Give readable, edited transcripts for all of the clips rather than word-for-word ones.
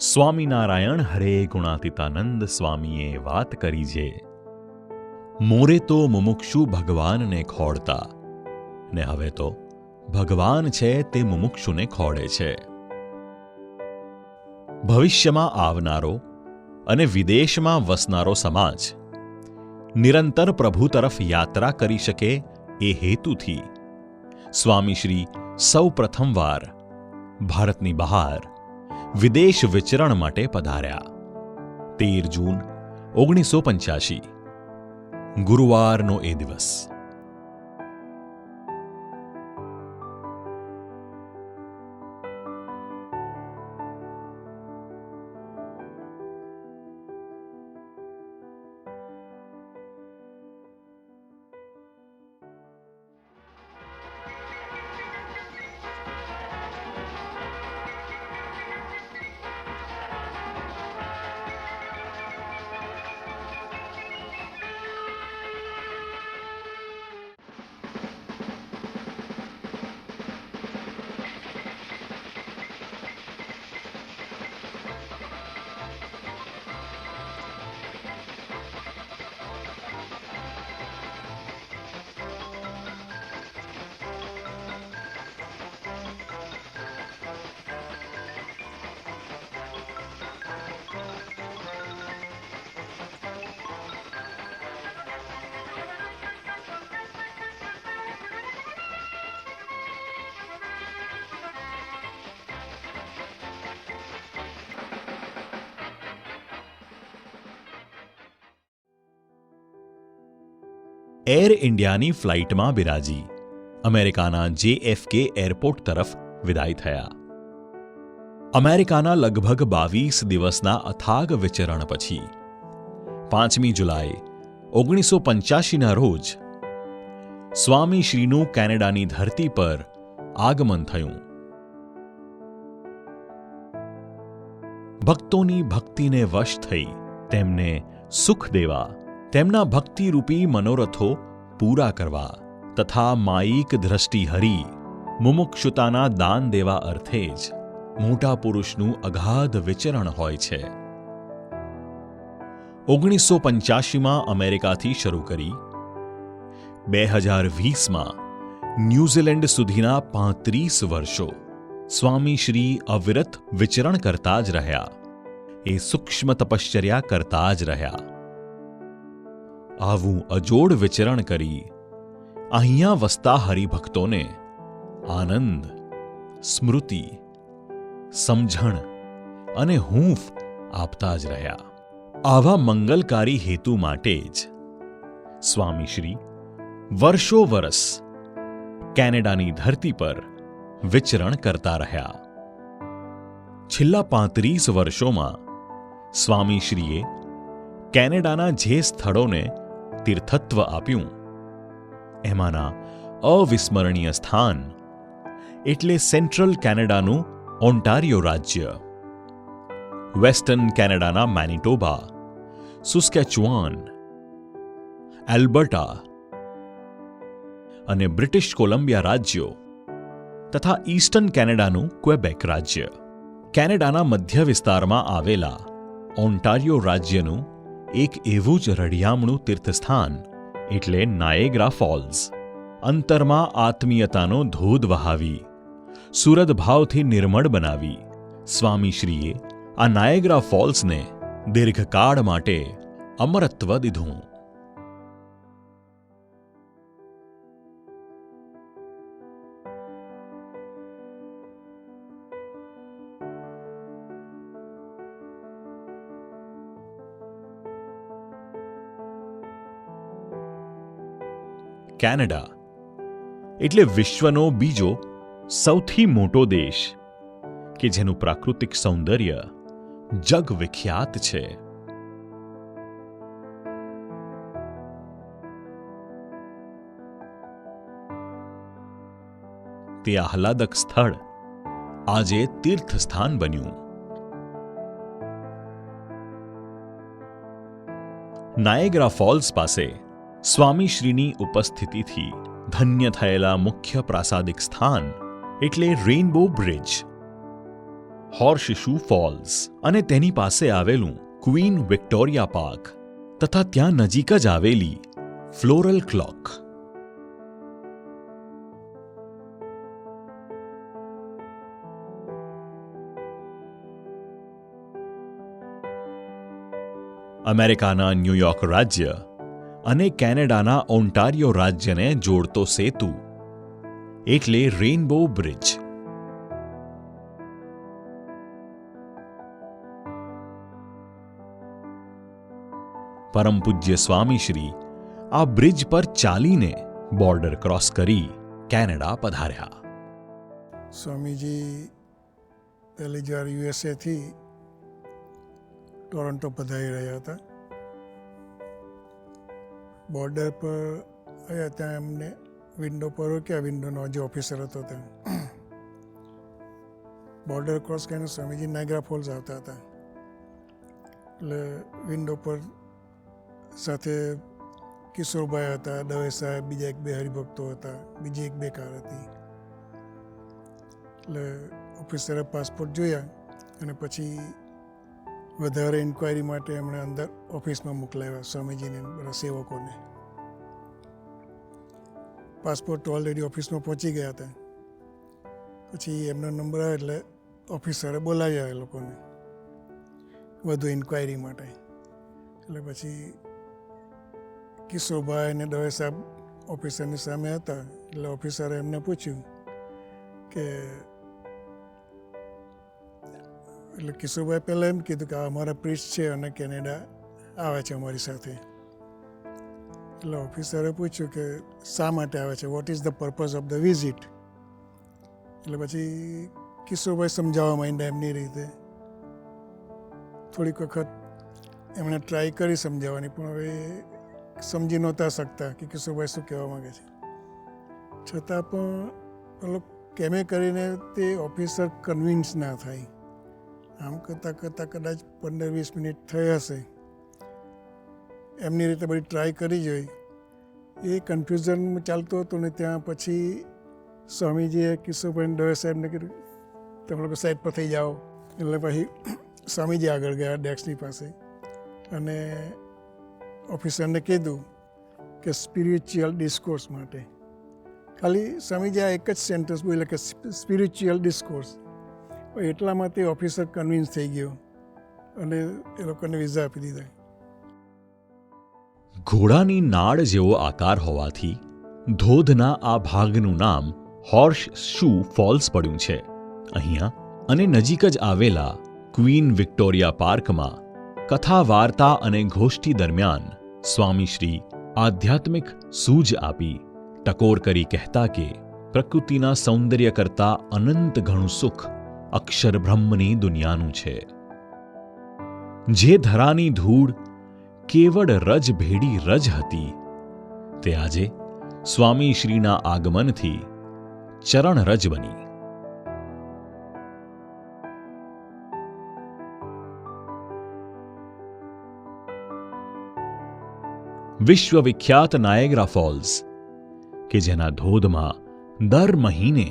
સ્વામિનારાયણ હરે ગુણાતીતાનંદ સ્વામીએ વાત કરી છે, મોરે તો મુમુક્ષુ ભગવાનને ખોડતા, ને હવે તો ભગવાન છે તે મુમુક્ષુને ખોડે છે. ભવિષ્યમાં આવનારો અને વિદેશમાં વસનારો સમાજ નિરંતર પ્રભુ તરફ યાત્રા કરી શકે એ હેતુથી સ્વામીશ્રી સૌ પ્રથમવાર ભારતની બહાર વિદેશ વિચરણ માટે પધાર્યા. 13 જૂન 1985 ગુરુવારનો એ દિવસ. એર ઇન્ડિયાની ફ્લાઇટમાં બિરાજી અમેરિકાના JFK એરપોર્ટ તરફ વિદાય થયા. અમેરિકાના લગભગ 22 દિવસના અથાગ વિચરણ પછી 5મી જુલાઈ 1985ના રોજ સ્વામીશ્રીનું કેનેડાની ધરતી પર આગમન થયું. ભક્તોની ભક્તિને વશ થઈ તેમને સુખ દેવા, તેમના ભક્તિરૂપી મનોરથો પૂરા કરવા તથા માયિક દ્રષ્ટિ હરી મુમુક્ષુતાના દાન દેવા અર્થે જ મોટા પુરુષનું અગાધ વિચરણ હોય છે. 1985માં અમેરિકાથી શરૂ કરી 2020માં ન્યૂઝીલેન્ડ સુધીના 35 વર્ષો સ્વામીશ્રી અવિરત વિચરણ કરતા જ રહ્યા, એ સૂક્ષ્મ તપશ્ચર્યા કરતા જ રહ્યા. આવું અજોડ વિચરણ કરી અહીંયા વસતા હરિભક્તોને આનંદ, સ્મૃતિ, સમજણ અને હૂંફ આપતા જ રહ્યા. આવા મંગલકારી હેતુ માટે જ સ્વામીશ્રી વર્ષો વરસ કેનેડાની ધરતી પર વિચરણ કરતા રહ્યા. છેલ્લા 35 વર્ષોમાં સ્વામીશ્રીએ કેનેડાના જે સ્થળોને તીર્થત્વ આપ્યું એમાંના અવિસ્મરણીય સ્થાન એટલે સેન્ટ્રલ કેનેડાનું ઓન્ટારિયો રાજ્ય, વેસ્ટર્ન કેનેડાના મેનિટોબા, સુસ્કેચુઆન, એલ્બર્ટા અને બ્રિટિશ કોલંબિયા રાજ્યો તથા ઈસ્ટર્ન કેનેડાનું ક્વેબેક રાજ્ય. કેનેડાના મધ્ય વિસ્તારમાં આવેલા ઓન્ટારિયો રાજ્યનું એક એવું જ રળિયામણું તીર્થસ્થાન એટલે નાયેગ્રા ફોલ્સ. અંતરમાં આત્મીયતાનો ધોધ વહાવી, સુરદ ભાવથી નિર્મળ બનાવી સ્વામીશ્રીએ આ નાયેગ્રા ફોલ્સને દીર્ઘકાળ માટે અમરત્વ દીધું. કેનેડા એટલે વિશ્વનો બીજો સૌથી મોટો દેશ કે જેનું પ્રાકૃતિક સૌંદર્ય જગ વિખ્યાત છે. તે આહલાદક સ્થળ આજે તીર્થસ્થાન બન્યું. નાયેગ્રા ફોલ્સ પાસે સ્વામીશ્રીની ઉપસ્થિતિથી ધન્ય થયેલા મુખ્ય પ્રાસાદિક સ્થાન એટલે રેઇનબો બ્રિજ. હોર્સશુ ફોલ્સ અને તેની પાસે આવેલું ક્વીન વિક્ટોરિયા પાર્ક તથા ત્યાં નજીક જ આવેલી ફ્લોરલ ક્લોક. અમેરિકાના ન્યૂયોર્ક રાજ્ય અને કેનેડાના ઓન્ટારિયો રાજ્યને જોડતો સેતુ એટલે રેઇનબો બ્રિજ. પરમ પૂજ્ય સ્વામીશ્રી આ બ્રિજ પર ચાલીને બોર્ડર ક્રોસ કરી કેનેડા પધાર્યા. સ્વામીજી પહેલી વાર યુએસએથી ટોરન્ટો પધારી રહ્યા હતા. બોર્ડર પર આવ્યા ત્યાં એમને વિન્ડો પર રોક્યા. વિન્ડોનો જે ઓફિસર હતો ત્યાં બોર્ડર ક્રોસ કરીને સ્વામીજી નાયગ્રા ફોલ્સ આવતા હતા. એટલે વિન્ડો પર સાથે કિશોરભાઈ હતા, દવે સાહેબ, બીજા એક બે હરિભક્તો હતા, બીજી એક બે કાર હતી. એટલે ઓફિસરે પાસપોર્ટ જોયા અને પછી વધારે ઇન્ક્વાયરી માટે એમણે અંદર ઓફિસમાં મોકલાવ્યા સ્વામીજીને બધા સેવકોને. પાસપોર્ટ ઓલરેડી ઓફિસમાં પહોંચી ગયા હતા. પછી એમનો નંબર આવે એટલે ઓફિસરે બોલાવ્યા એ લોકોને વધુ ઇન્ક્વાયરી માટે. એટલે પછી કિશોરભાઈ અને દવે સાહેબ ઓફિસરની સામે હતા. એટલે ઓફિસરે એમને પૂછ્યું કે એટલે કિશોરભાઈ પહેલાં એમ કીધું કે આ અમારા પ્રિસ્ટ છે અને કેનેડા આવે છે અમારી સાથે. એટલે ઓફિસરે પૂછ્યું કે શા માટે આવે છે, what is the purpose of the visit. એટલે પછી કિશોરભાઈ સમજાવવા માંડ્યા એમની રીતે. થોડીક વખત એમણે ટ્રાય કરી સમજાવવાની, પણ હવે સમજી નહોતા શકતા કે કિશોરભાઈ શું કહેવા માગે છે. છતાં પણ પેલો કેમે કરીને તે ઓફિસર કન્વિન્સ ના થાય. આમ કરતાં કરતાં કદાચ 15-20 મિનિટ થઈ હશે. એમની રીતે બધી ટ્રાય કરી જોઈ. એ કન્ફ્યુઝન ચાલતું હતું ને ત્યાં પછી સ્વામીજીએ કિશોરભાઈ દવે સાહેબને કીધું તમે લોકો સાઈડ પર થઈ જાઓ. એટલે પછી સ્વામીજી આગળ ગયા ડેસ્કની પાસે અને ઓફિસરને કીધું કે સ્પિરિચ્યુઅલ ડિસ્કોર્સ માટે. ખાલી સ્વામીજી આ એક જ સેન્ટેન્સ બોલ્યા કે સ્પિરિચ્યુઅલ ડિસ્કોર્સ. એટલામાં તે ઓફિસર કન્વિન્સ થઈ ગયો અને એ લોકોને વિઝા આપી દીધા. ઘોડાની નાળ જેવો આકાર હોવાથી ધોધના આ ભાગનું નામ હોર્સશુ ફોલ્સ પડ્યું છે. અહીંયા અને નજીક જ આવેલા ક્વીન વિક્ટોરિયા પાર્કમાં કથા, વાર્તા અને ગોષ્ઠી દરમિયાન સ્વામીશ્રી આધ્યાત્મિક સૂઝ આપી ટકોર કરી કહેતા કે પ્રકૃતિના સૌંદર્ય કરતાં અનંત ઘણું સુખ અક્ષર બ્રહ્મની દુનિયાનું છે. જે ધરાની ધૂળ કેવળ રજ ભેડી રજ હતી તે આજે સ્વામીશ્રીના આગમનથી ચરણ રજ બની. વિશ્વવિખ્યાત નાયગ્રા ફોલ્સ કે જેના ધોધમાં દર મહિને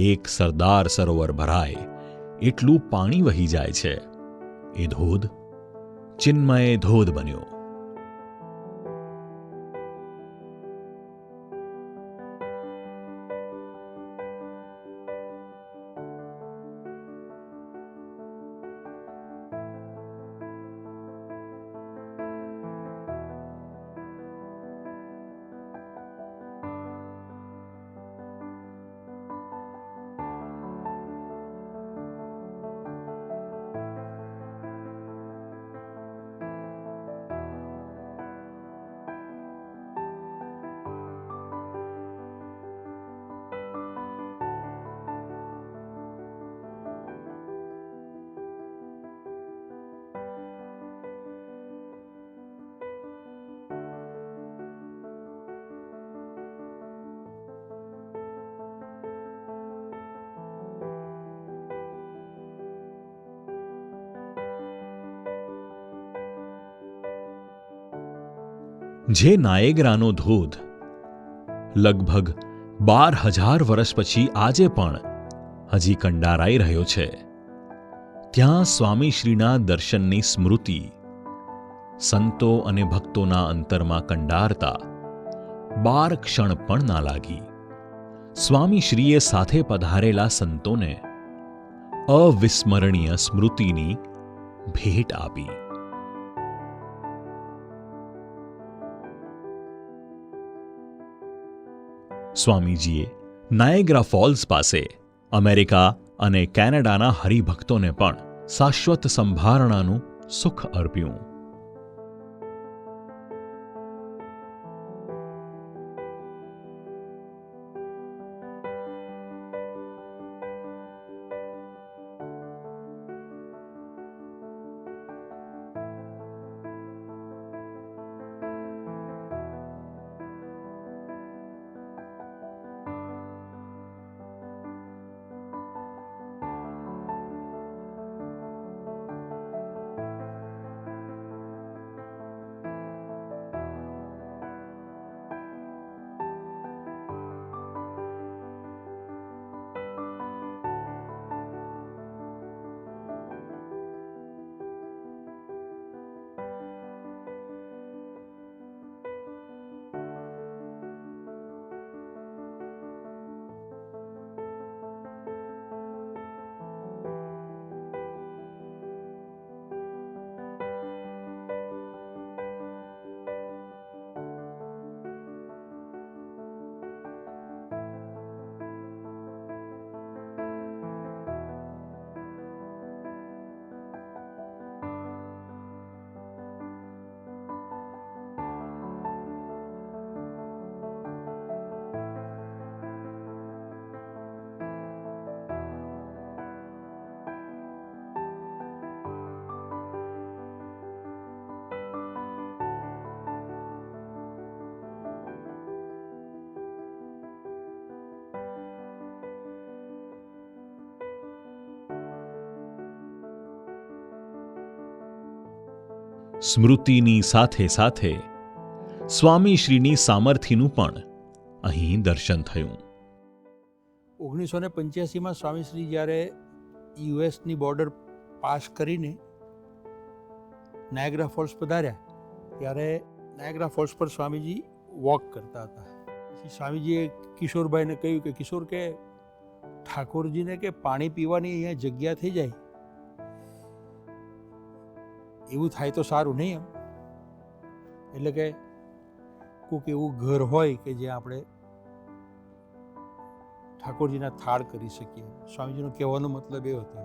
એક સરદાર સરોવર ભરાય એટલું પાણી વહી જાય છે, એ ધોધ ચિન્મય ધોધ બન્યો. જે નાયેગ્રાનો ધોધ લગભગ 12,000 વર્ષ પછી આજે પણ હજી કંડારાઈ રહ્યો છે, ત્યાં સ્વામીશ્રીના દર્શનની સ્મૃતિ સંતો અને ભક્તોના અંતરમાં કંડારતા 12 ક્ષણ પણ ના લાગી. સ્વામીશ્રીએ સાથે પધારેલા સંતોને અવિસ્મરણીય સ્મૃતિની ભેટ આપી. સ્વામીજીએ નાયગ્રા ફોલ્સ પાસે અમેરિકા અને કેનેડાના હરિભક્તોને પણ શાશ્વત સંભારણાનું સુખ અર્પ્યું. સ્મૃતિની સાથે સાથે સ્વામીશ્રીની સામર્થ્યનું પણ અહીં દર્શન થયું. 1985માં સ્વામીશ્રી જ્યારે યુએસની બોર્ડર પાસ કરીને નાયગ્રા ફોલ્સ પધાર્યા ત્યારે નાયગ્રા ફોલ્સ પર સ્વામીજી વોક કરતા હતા. પછી સ્વામીજીએ કિશોરભાઈને કહ્યું કે કિશોર કે ઠાકોરજીને કે પાણી પીવાની અહીંયા જગ્યા થઈ જાય એવું થાય તો સારું નહીં એમ. એટલે કે કોઈક એવું ઘર હોય કે જ્યાં આપણે ઠાકોરજીના થાળ કરી શકીએ. સ્વામીજીનો કહેવાનો મતલબ એ હતો.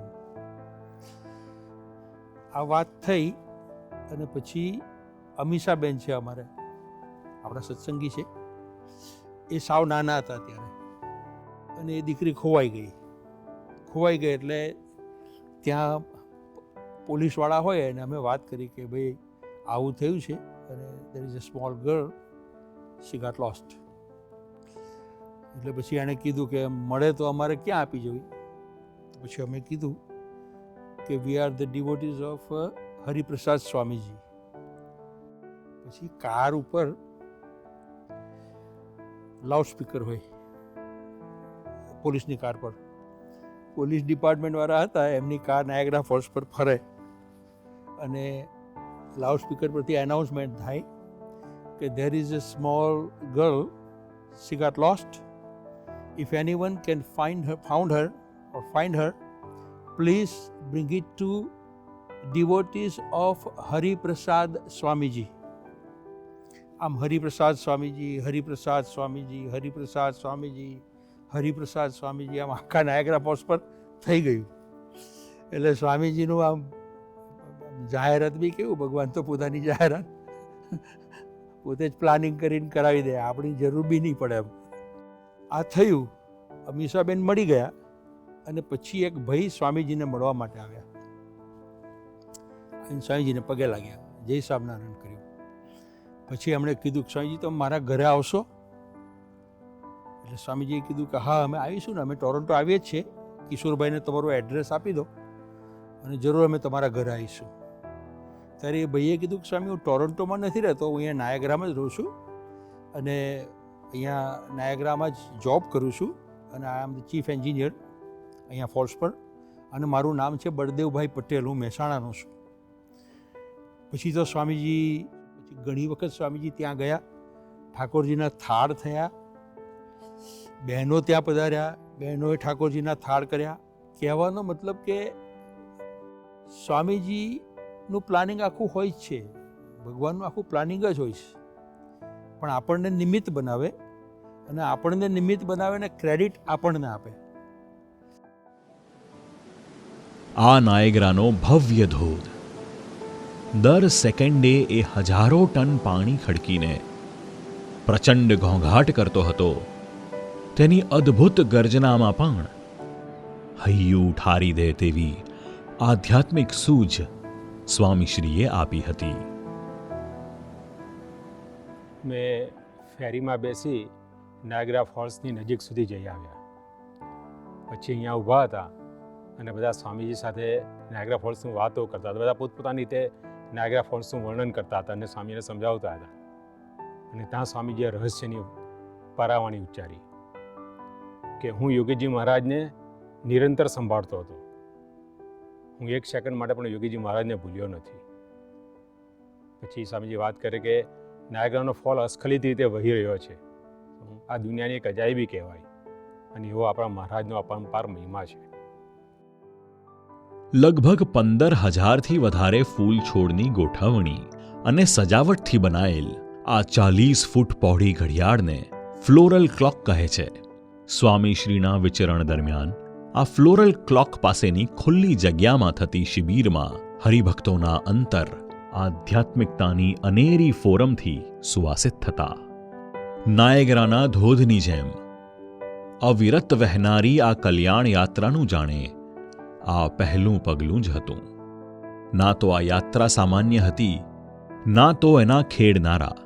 આ વાત થઈ અને પછી અમીષાબેન છે અમારે આપણા સત્સંગી છે, એ સાવ નાના હતા ત્યારે અને એ દીકરી ખોવાઈ ગઈ એટલે ત્યાં પોલીસવાળા હોય અને અમે વાત કરી કે ભાઈ આવું થયું છે અને there is a small girl, she got lost. એટલે પછી એણે કીધું કે મળે તો અમારે ક્યાં આપી જવી. પછી અમે કીધું કે we are the devotees of Hariprasad Swamiji. પછી કાર ઉપર લાઉડસ્પીકર હોય પોલીસની કાર પર. પોલીસ ડિપાર્ટમેન્ટવાળા હતા, એમની કાર નાયગ્રા ફોલ્સ પર ફરે અને લાઉડસ્પીકર પરથી એનાઉન્સમેન્ટ થાય કે there is a small girl, she got lost. If anyone can found her please bring it to devotees of Hariprasad Swamiji. આમ હરિપ્રસાદ સ્વામીજી, હરિપ્રસાદ સ્વામીજી, હરિપ્રસાદ સ્વામીજી, હરિપ્રસાદ સ્વામીજી આમ આખા નાયગ્રા ફોલ્સ પર થઈ ગયું. એટલે સ્વામીજીનું આમ જાહેરાત બી કેવું, ભગવાન તો પોતાની જાહેરાત પોતે જ પ્લાનિંગ કરીને કરાવી દે, આપણી જરૂર બી નહીં પડે એમ. આ થયું. અમીષાબેન મળી ગયા અને પછી એક ભાઈ સ્વામીજીને મળવા માટે આવ્યા અને સ્વામીજીને પગે લાગ્યા, જય સ્વામિનારાયણ કર્યું. પછી એમણે કીધું કે સ્વામીજી તમે મારા ઘરે આવશો? એટલે સ્વામીજીએ કીધું કે હા અમે આવીશું ને, અમે ટોરોન્ટો આવીએ જ છીએ, કિશોરભાઈને તમારું એડ્રેસ આપી દો અને જરૂર અમે તમારા ઘરે આવીશું. ત્યારે એ ભાઈએ કીધું કે સ્વામી હું ટોરોન્ટોમાં નથી રહેતો, હું અહીંયા નાયગ્રામાં જ રહું છું અને અહીંયા નાયગ્રામાં જ જોબ કરું છું અને આઈ એમ ધ ચીફ એન્જિનિયર અહીંયા ફોલ્સ પર, અને મારું નામ છે બળદેવભાઈ પટેલ, હું મહેસાણાનો છું. પછી તો સ્વામીજી ઘણી વખત સ્વામીજી ત્યાં ગયા, ઠાકોરજીના થાળ થયા, બહેનો ત્યાં પધાર્યા, બહેનોએ ઠાકોરજીના થાળ કર્યા. કહેવાનો મતલબ કે સ્વામીજીનું પ્લાનિંગ આખું હોય જ છે, ભગવાનનું આખું પ્લાનિંગ જ હોય છે, પણ આપણને નિમિત્ત બનાવે, અને આપણને નિમિત્ત બનાવે ને ક્રેડિટ આપણને આપે. આ નાયગ્રાનો ભવ્ય ધોધ દર સેકન્ડે એ હજારો ટન પાણી ખડકીને પ્રચંડ ઘોંઘાટ કરતો હતો. તેની અદ્ભુત ગર્જનામાં પણ હૈયું ઠારી દે તેવી આધ્યાત્મિક સૂઝ સ્વામીશ્રીએ આપી હતી. મેં ફેરીમાં બેસી નાયગ્રા ફોલ્સની નજીક સુધી જઈ આવ્યા. પછી અહીંયા ઊભા હતા અને બધા સ્વામીજી સાથે નાયગ્રા ફોલ્સની વાતો કરતા હતા. બધા પોતપોતાની રીતે નાયગ્રા ફોલ્સનું વર્ણન કરતા હતા અને સ્વામીને સમજાવતા હતા. અને ત્યાં સ્વામીજીએ રહસ્યની પરાવાણી ઉચ્ચારી કે હું યોગીજી મહારાજને નિરંતર સંભાળતો હતો. હું એક સેકન્ડ માટે પણ યોગીજી મહારાજને ભૂલ્યો નથી. પછી સ્વામીજી વાત કરે કે નાયગ્રાનો ફોલ અસ્ખલિત રીતે વહી રહ્યો છે. આ દુનિયાની એક અજાયબી કહેવાય, અને એવો આપણા મહારાજનો અપરંપાર મહિમા છે. લગભગ 15,000થી વધારે ફૂલ છોડની ગોઠવણી અને સજાવટથી બનાયેલ આ 40 ફૂટ પહોળી ઘડિયાળને ફ્લોરલ ક્લોક કહે છે. સ્વામીશ્રીના વિચરણ દરમિયાન આ ફ્લોરલ ક્લોક પાસેની ખુલ્લી જગ્યામાં થતી શિબિરમાં હરિભક્તોના અંતર આધ્યાત્મિકતાની અનેરી ફોરમથી સુવાસિત થતા. નાયગ્રાના ધોધની જેમ અવિરત વહેનારી આ કલ્યાણ યાત્રાનું જાણે આ પહેલું પગલું જ હતું. ના તો આ યાત્રા સામાન્ય હતી, ના તો એના ખેડનારા.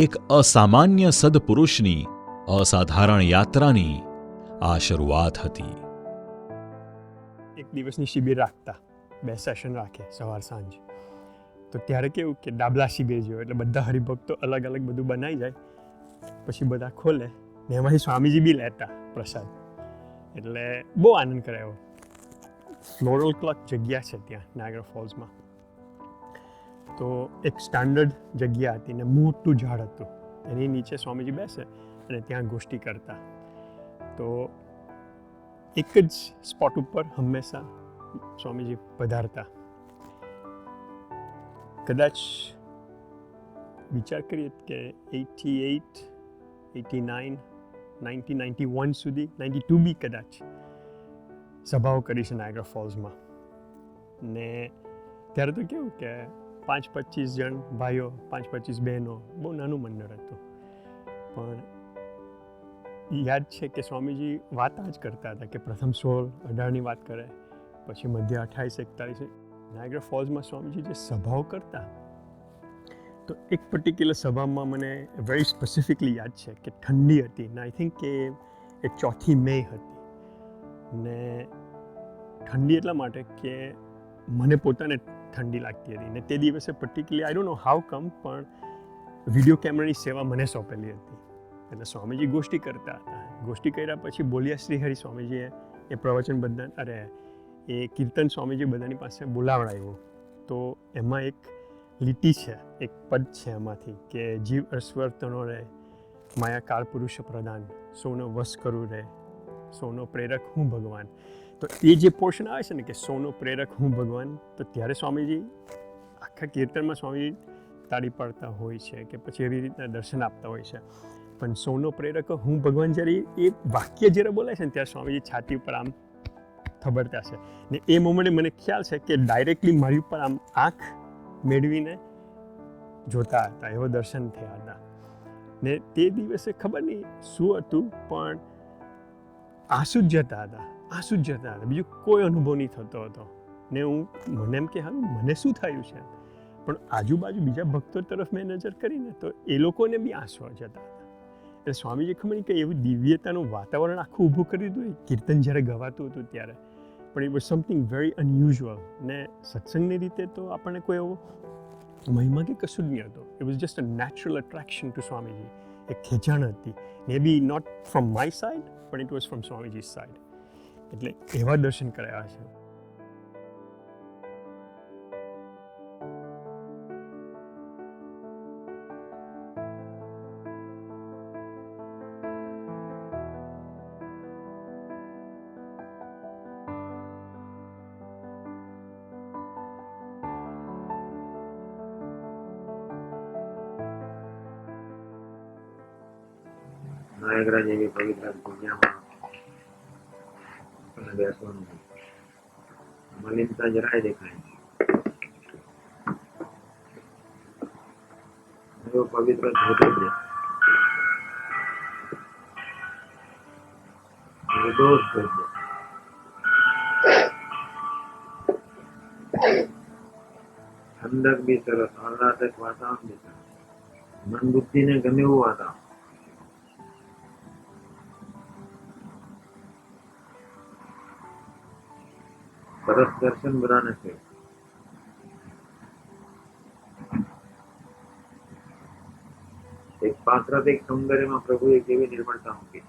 એક અસામાન્ય સદપુરુષની અસાધારણ યાત્રાની આ શરૂઆત હતી. એક દિવસની શિબિર રાખતા, 2 સેશન રાખે સવાર સાંજ. તો ત્યારે કેવું કે ડાબલા શિબિર જેવું, એટલે બધા હરિભક્તો અલગ અલગ બધું બનાવી જાય, પછી બધા ખોલે ને એમાંથી સ્વામીજી બી લેતા પ્રસાદ. એટલે બહુ આનંદ કરાયો. ફ્લોરલ ક્લોક જગ્યા છે ત્યાં નાયગ્રા ફોલ્સમાં. તો એક સ્ટાન્ડર્ડ જગ્યા હતી ને મોટું ઝાડ હતું, એની નીચે સ્વામીજી બેસે અને ત્યાં ગોષ્ઠી કરતા. તો એક જ સ્પોટ ઉપર હંમેશા સ્વામીજી પધારતા. કદાચ વિચાર કરીએ કે 88, 89, 90, 91 સુધી, 92 બી કદાચ સભાઓ કરી છે નાયગ્રા ફોલ્સમાં. ને ત્યારે તો કેવું કે 5-25 જણ ભાઈઓ, 5-25 બહેનો, બહુ નાનું મંડળ હતું. પણ યાદ છે કે સ્વામીજી વાત જ કરતા હતા કે પ્રથમ 16-18ની વાત કરે, પછી મધ્ય 28-41. નાયગ્રા ફોલ્સમાં સ્વામીજી જે સભાઓ કરતા, તો એક પર્ટિક્યુલર સભામાં મને વેરી સ્પેસિફિકલી યાદ છે કે ઠંડી હતી ને આઈ થિંક કે એ 4 મે હતી. ને ઠંડી એટલા માટે કે મને પોતાને ઠંડી લાગતી હતી ને તે દિવસે particularly I don't know how come, પણ વિડીયો કેમેરાની સેવા મને સોંપેલી હતી. એટલે સ્વામીજી ગોષ્ઠી કરતા હતા. ગોષ્ઠી કર્યા પછી બોલ્યા શ્રીહરિ સ્વામીજીએ એ પ્રવચન બધા એ કીર્તન સ્વામીજી બધાની પાસે બોલાવડાવ્યું. તો એમાં એક લીટી છે, એક પદ છે એમાંથી કે જીવ અસ્વર્તનો રહે, માયા કાળ પુરુષ પ્રદાન, સૌનો વશ કરું રહે, સૌનો પ્રેરક હું ભગવાન. તો એ જે પોર્શન આવે છે ને કે સૌનો પ્રેરક હું ભગવાન, તો ત્યારે સ્વામીજી આખા કીર્તનમાં સ્વામીજી તાળી પાડતા હોય છે કે પછી એવી રીતના દર્શન આપતા હોય છે. પણ સૌનો પ્રેરક હું ભગવાન જ્યારે એ વાક્ય જ્યારે બોલાય છે ને ત્યારે સ્વામીજી છાતી ઉપર આમ ખબરતા છે. ને એ મોમેન્ટે મને ખ્યાલ છે કે ડાયરેક્ટલી મારી ઉપર આમ આંખ મેળવીને જોતા હતા, એવો દર્શન થયા હતા. ને તે દિવસે ખબર નહીં શું હતું, પણ આંસુ જ જતા હતા, આંસુ જ જતા હતા, બીજું કોઈ અનુભવ નહીં થતો હતો. ને મને એમ કે હારું મને શું થયું છે, પણ આજુબાજુ બીજા ભક્તો તરફ મેં નજર કરીને તો એ લોકોને બી આંસુ જતા હતા. એટલે સ્વામીજી ખબર નહીં કે એવું દિવ્યતાનું વાતાવરણ આખું ઊભું કરી દીધું કીર્તન જ્યારે ગવાતું હતું ત્યારે. પણ it was something very unusual. ને સત્સંગની રીતે તો આપણને કોઈ એવો મહિમા કે કશું જ નહીં હતો. It was just a natural attraction to Swamiji. એક ખેંચાણ હતી, may be not from my side, પણ it was from Swamiji's side. એટલે એવા દર્શન કરાયા છે. નાયગ્રા જેવી પવિત્ર જગ્યામાં આપણને બેસવાનું છે. મલિનતા જરાય દેખાય નહીં. એવો પવિત્ર જોતો જ નિર્દોષ જોતો. ઠંડક બી સરસ, આહલાદક વાતાવરણ બી સરસ, મન બુદ્ધિને ગમે એવું વાતાવરણ. સરસ દર્શન બધાને છે. એક પ્રાકૃતિક સૌંદર્યમાં પ્રભુએ કેવી નિર્મળતા મૂકી.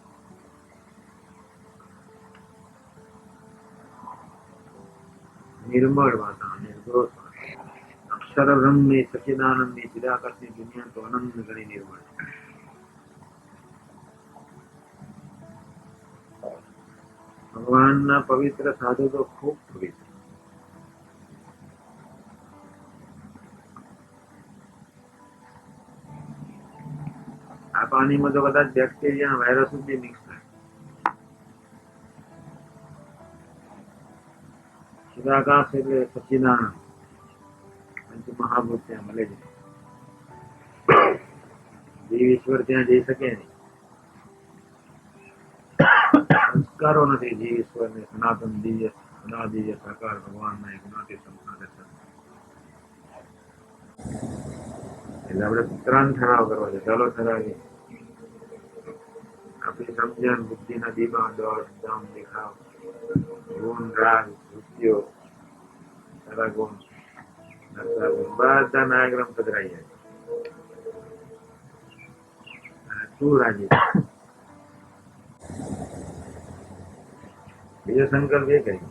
નિર્મળ વાતાવરણ, નિર્દોષ વાતાવરણ, અક્ષર બ્રહ્મની સચ્ચિદાનંદની ચિદાકાશની દુનિયા તો અનંત ગણી નિર્મળ છે. ભગવાનના પવિત્ર સાધુ તો ખૂબ પવિત્ર. આ પાણીમાં તો કદાચ બેક્ટેરિયા વાયરસ જ મિક્સ થાય. ચિદાકાશ એટલે સચ્ચિદાનંદ, પંચ મહાભૂત ત્યાં મળે છે. જીવ ઈશ્વર ત્યાં જઈ શકે નહીં. સંસ્કારો નથી જીવ ઈશ્વરને સનાતન દિવ્ય સનાદિવ્ય સાકાર ભગવાનના એક નાતે સંસ્કાર. એટલે આપણે ત્રણ ઠરાવ કરવા છે. ચાલો ઠરાવીએ. આપણી સમજણ બુદ્ધિના દીપા દોડ દમ દેખાવ ગુણ રાગ વૃત્તિઓ સારા ગુણ નરસા ગુણ બધા નાયગ્રામ પધરાઈ જાય. અને તું રાજી. બીજો સંકલ્પ એ કરી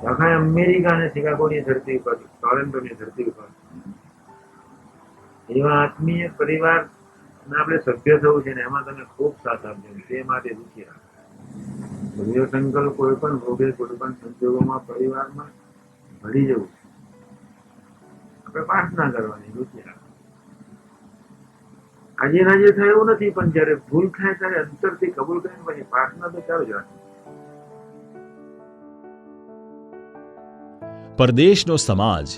આખા અમેરિકા અને શિકાગોની ધરતી ઉપર, ટોરેન્ટોની ધરતી ઉપર એવા આત્મીય પરિવાર આપણે સભ્ય થવું છે ને એમાં તમે ખૂબ સાથ આપજો. તે માટે રૂચિ રાખો. બીજો સંકલ્પ કોઈ પણ ભોગે કોઈ પણ સંજોગોમાં પરિવારમાં ભળી જવું. આપણે પ્રાર્થના કરવાની, રૂચિ રાખો. આજે રાજે થાય એવું નથી, પણ જયારે ભૂલ થાય ત્યારે અંતરથી કબૂલ કરીને પછી પ્રાર્થના તો ચાલુ જ રાખે. પરદેશનો સમાજ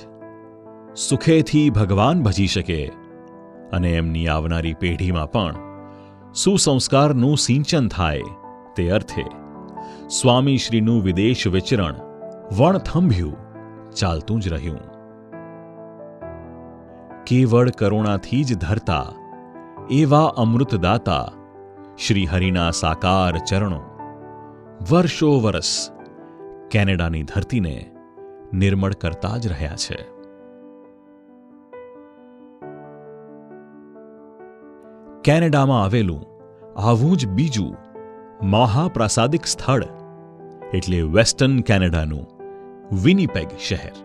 સુખેથી ભગવાન ભજી શકે અને એમની આવનારી પેઢીમાં પણ સુસંસ્કારનું સિંચન થાય તે અર્થે સ્વામીશ્રીનું વિદેશ વિચરણ વણથંભ્યું ચાલતું જ રહ્યું. કેવળ કરુણાથી જ ધરતા એવા અમૃતદાતા શ્રી હરિના સાકાર ચરણો વર્ષો વરસ કેનેડાની ધરતીને નિર્મળ કરતા જ રહ્યા છે. કેનેડામાં આવેલું આવું જ બીજું મહાપ્રાસાદિક સ્થળ એટલે વેસ્ટર્ન કેનેડાનું વિનીપેગ શહેર.